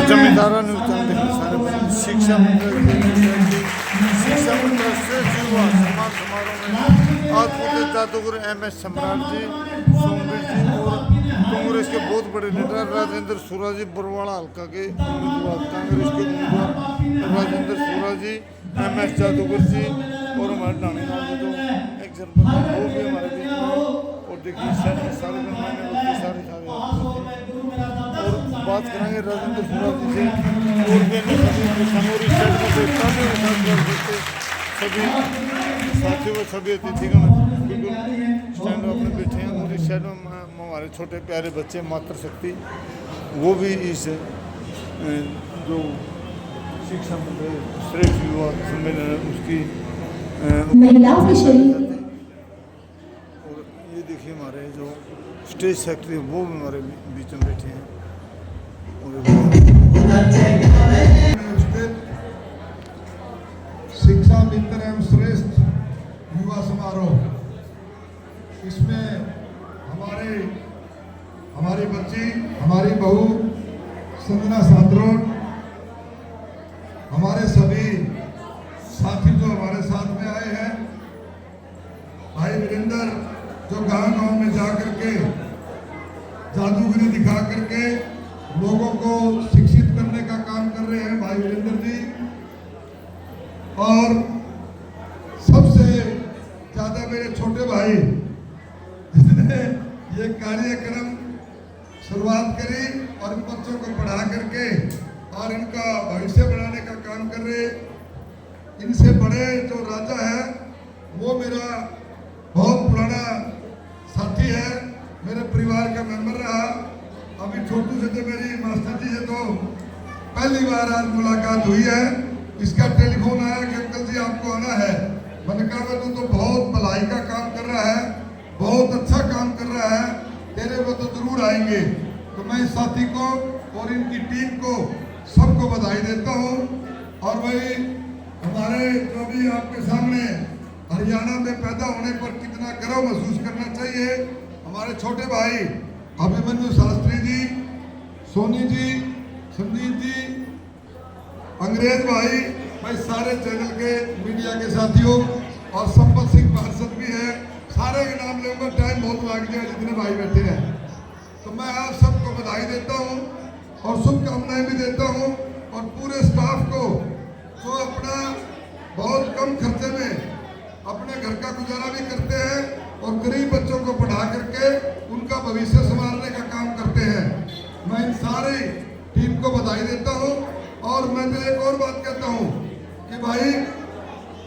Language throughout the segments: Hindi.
जमींदारा ने सारे शिक्षा मंडल से युवा सम्मान समारोह में आज पूरे जादूगर MS सम्राट जी, सोमवीर जी और कांग्रेस के बहुत बड़े लीडर राजेंद्र सूरा जी, बरवाड़ा हल्का के उम्मीदवार, कांग्रेस के उम्मीदवार राजेंद्र सूरा जी, MS जादूगर जी और हमारे डाणी नाम जो एक जनपद वो भी हमारे बीच में। और देखिए सारे सारे सारे और बात करेंगे राजेंद्र सूरा जी से और संगोरी साइड में सभी साथियों सभी अतिथिगण बिल्कुल स्टैंड अपने बैठे हैं। और इस साइड में हमारे छोटे प्यारे बच्चे मातृशक्ति वो भी इस जो शिक्षा मंडल श्रेष्ठ युवा सम्मेलन है उसकी महिलाओं के शरीर। और ये देखिए हमारे जो स्टेज सेक्रेटरी वो भी हमारे बीच में बैठे हैं। शिक्षा मित्र एवं श्रेष्ठ युवा समारोह, इसमें हमारी बच्ची, हमारी बहू संजना सात्रोड, हमारे सभी साथी जो हमारे साथ में आए हैं, भाई वीरेंद्र जो गांव-गांव में जा करके जादूगरी दिखा करके लोगों को शिक्षित करने का काम कर रहे हैं, भाई वीरेंद्र जी। और सबसे ज्यादा मेरे छोटे भाई जिसने ये कार्यक्रम शुरुआत करी और इन बच्चों को पढ़ा करके और इनका भविष्य बनाने का काम कर रहे, इनसे बड़े जो राजा है वो मेरा बहुत पुराना साथी है, मेरे परिवार का मेंबर रहा। अभी छोटू से तो मेरी मास्टर जी से तो पहली बार आज मुलाकात हुई है। इसका टेलीफोन आया कि अंकल जी आपको आना है। मैंने कहा तू तो बहुत भलाई का काम कर रहा है, बहुत अच्छा काम कर रहा है, तेरे को तो जरूर आएंगे। तो मैं इस साथी को और इनकी टीम को सबको बधाई देता हूँ। और वही हमारे जो भी आपके सामने हरियाणा में पैदा होने पर कितना गर्व महसूस करना चाहिए, हमारे छोटे भाई अभिमन्यु शास्त्री जी, सोनी जी, संदीप जी, अंग्रेज भाई सारे चैनल के मीडिया के साथियों और संपत सिंह पार्षद भी है, सारे के नाम लूंगा, टाइम बहुत लग जाएगा जितने भाई बैठे हैं। तो मैं आप सबको बधाई देता हूँ और शुभकामनाएं भी देता हूँ। और पूरे स्टाफ को जो अपना बहुत कम खर्चे में अपने घर का गुजारा भी करते हैं और गरीब बच्चों को पढ़ा करके उनका भविष्य संवारने का काम करते हैं, मैं इन सारी टीम को बधाई देता हूँ। और मैं तो एक और बात कहता हूँ कि भाई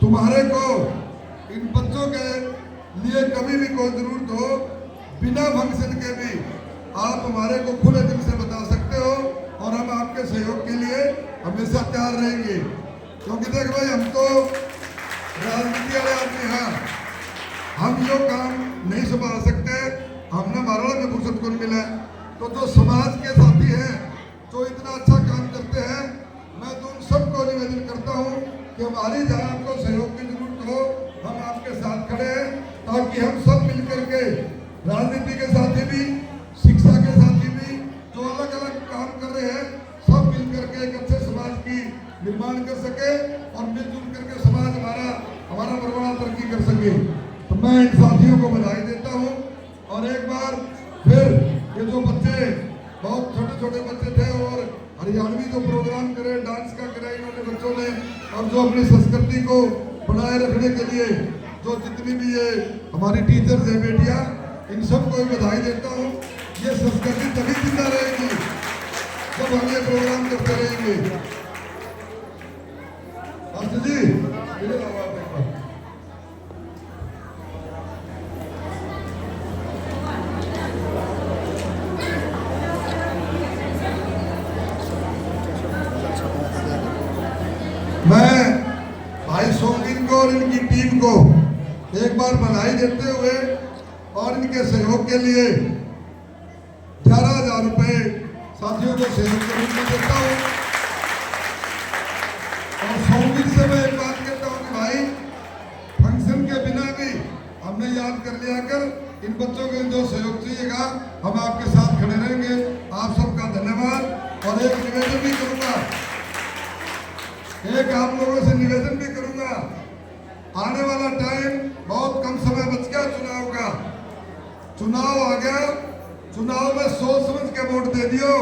तुम्हारे को इन बच्चों के लिए कभी भी कोई जरूरत हो, बिना फंक्शन के भी आप हमारे को खुले दिल से बता सकते हो और हम आपके सहयोग के लिए हमेशा तैयार रहेंगे। क्योंकि देख भाई हम तो राजनीति वाले आदमी हैं, हम जो काम नहीं संभाल सकते, हमने मारवाड़ में फुर्सत को नहीं मिला। तो जो समाज के साथी हैं जो इतना अच्छा काम करते हैं, मैं तो उन सबको निवेदन करता हूँ कि हमारी जहाँ आपको सहयोग की जरूरत हो हम आपके साथ खड़े हैं, ताकि हम सब मिलकर के राजनीति के साथी भी, शिक्षा के साथी भी, जो अलग अलग काम कर रहे हैं, सब मिलकर के एक अच्छे समाज की निर्माण कर सके और मिलजुल करके समाज हमारा बरवाड़ा तरक्की कर सके। तो मैं इन साथियों को बधाई देता हूँ। और एक बार फिर ये जो बच्चे बहुत छोटे छोटे बच्चे थे और हरियाणवी जो प्रोग्राम करे, डांस का करे इन्होंने बच्चों ने, और जो अपनी संस्कृति को बनाए रखने के लिए जो जितनी भी ये हमारी टीचर्स है बेटियां, इन सबको बधाई देता हूँ। ये संस्कृति तभी जिंदा रहेगी जब हम ये प्रोग्राम करते रहेंगे। मास्टर जी मैं भाई सोमवीर को और इनकी टीम को एक बार बधाई देते हुए और इनके सहयोग के लिए 11,000 रुपए साथियों को सहयोग के रूप में देता हूँ। और सोमवीर से मैं एक बात कहता हूँ कि भाई फंक्शन के बिना भी हमने याद कर लिया कर इन बच्चों के जो सहयोग चाहिएगा हम आपके साथ खड़े रहेंगे। आप सबका धन्यवाद। और एक निवेदन भी करूंगा, एक आप लोगों से निवेदन भी करूंगा, आने वाला टाइम बहुत कम समय बच गया चुनाव का, चुनाव आ गया, चुनाव में सोच समझ के वोट दे दियो।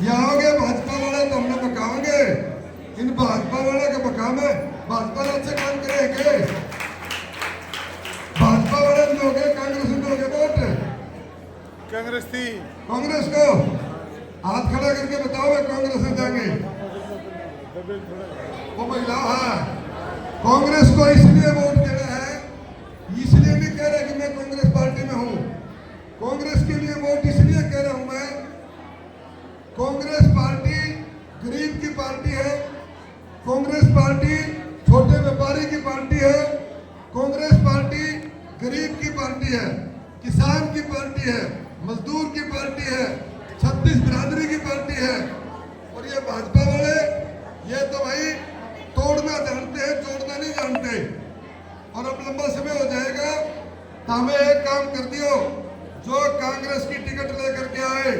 यहाँ आओगे भाजपा वाले तो हमने बकाओगे, इन भाजपा वाले के बका में भाजपा ने अच्छे काम करेंगे, भाजपा वाले दोगे कांग्रेस में दोगे वोट, कांग्रेस थी कांग्रेस को हाथ खड़ा करके बताओ वे कांग्रेस में जाएंगे, वो महिला है कांग्रेस को इसलिए वोट देना है, इसलिए नहीं कह रहा कि मैं कांग्रेस पार्टी में हूं, कांग्रेस के लिए वोट इसलिए कह रहा हूं मैं, कांग्रेस पार्टी गरीब की पार्टी है, कांग्रेस पार्टी छोटे व्यापारी की पार्टी है, कांग्रेस पार्टी गरीब की पार्टी है, किसान की पार्टी है, मजदूर की पार्टी है, छत्तीस बिरादरी की पार्टी है। और ये भाजपा वाले ये तो भाई तोड़ना जानते हैं, जोड़ना नहीं जानते। और अब लंबा समय हो जाएगा तो हमें एक काम कर दियो, जो कांग्रेस की टिकट लेकर के आए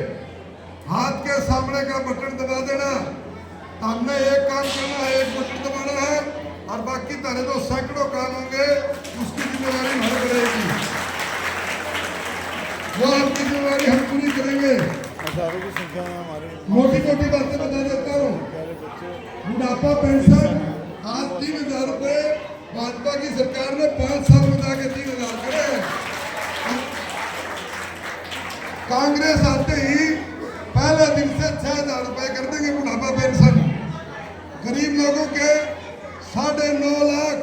हाथ के सामने का बटन दबा देना, तो हमने एक काम करना है, एक बटन दबाना है, और बाकी तारे जो सैकड़ों काम होंगे उसकी जिम्मेदारी हमें रहेगी, वो आपकी जिम्मेदारी हम पूरी करेंगे। हजारों की संख्या में हमारे मोटी मोटी बातें बता देता हूँ, बुढ़ापा पेंशन आज 3,000 रुपए भाजपा की सरकार ने 5 साल में जाके 3,000 करे। कांग्रेस आते ही पहले दिन से 6,000 रुपए कर देंगे बुढ़ापा पेंशन। गरीब लोगों के 9.5 लाख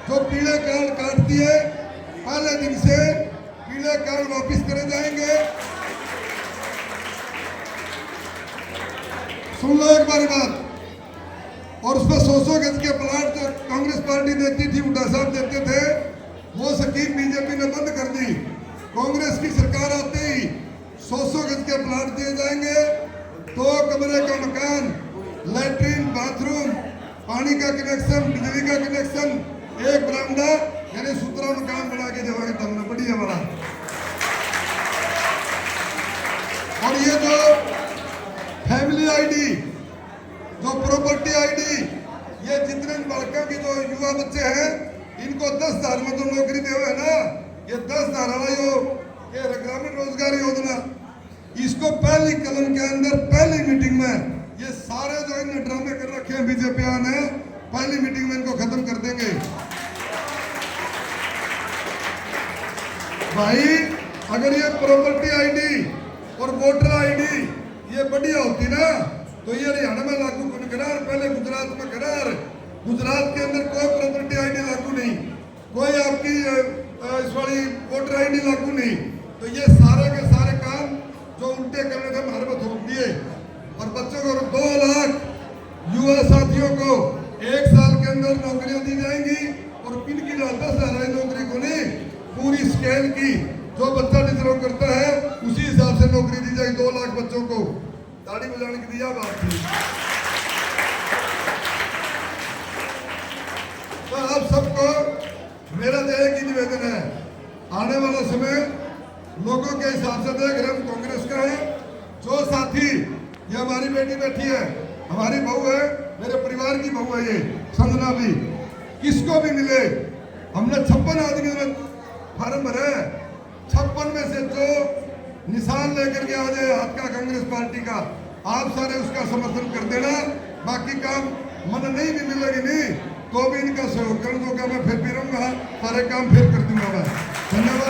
जो पीले कार्ड काट दिए, पहले दिन से पीले कार्ड वापिस करे जाएंगे। सुन लो एक बार बात, और उसमें 100 गज के प्लाट जो कांग्रेस पार्टी देती थी, हुड्डा साहब देते थे, वो स्कीम बीजेपी ने बंद कर दी। कांग्रेस की सरकार आते ही 100 गज के प्लाट दिए जाएंगे, 2 कमरे का मकान, लैट्रिन, बाथरूम, पानी का कनेक्शन, बिजली का कनेक्शन, एक बरामदा, यानी 17 मकान बना के देवांगे तुमने, बढ़िया बड़ा। और ये जो फैमिली आईडी, जो प्रॉपर्टी आईडी, ये जितने लड़कों की जो युवा बच्चे हैं इनको 10,000 में तो नौकरी देवे है ना, ये 10,000 वाला ये ग्रामीण रोजगार योजना, इसको पहली कलम के अंदर पहली मीटिंग में ये सारे जो इन्होंने ड्रामे कर रखे हैं बीजेपी ने, पहली मीटिंग में इनको खत्म कर देंगे। भाई अगर ये प्रॉपर्टी आईडी और वोटर आईडी ये बढ़िया होती ना, तो ये हरियाणा में लागू कौन करार, पहले गुजरात में करार, गुजरात के अंदर कोई प्रॉपर्टी आईडी लागू नहीं, कोई आपकी इस वाली वोटर आईडी लागू नहीं, तो ये सारे के सारे काम जो उल्टे करने थे हमारे में थोप दिए। और बच्चों को 2 लाख युवा साथियों को 1 साल के अंदर नौकरियां दी जाएंगी, और पिन की 10,000 नौकरी को नहीं, पूरी स्केल की जो बच्चा डिजर्व करता है उसी हिसाब से नौकरी दी जाएगी 2 लाख बच्चों को। ताड़ी बजाने की दिया बात थी। तो आप सबको मेरा तो एक ही निवेदन है, आने वाला समय लोगों के हिसाब से देख रहे हम कांग्रेस का है, जो साथी ये हमारी बेटी बैठी है, हमारी बहू है, मेरे परिवार की बहू है, ये संजना भी, किसको भी मिले, हमने 56 आदमी में फार्म भरे, 56 में से जो निशान लेकर के आ जाए हाथ का कांग्रेस पार्टी का, आप सारे उसका समर्थन कर देना। बाकी काम मन नहीं भी मिलेगी नहीं तो भी इनका सहयोग कर दूंगा, मैं फिर भी रहूंगा, सारे काम फिर कर दूंगा मैं। धन्यवाद।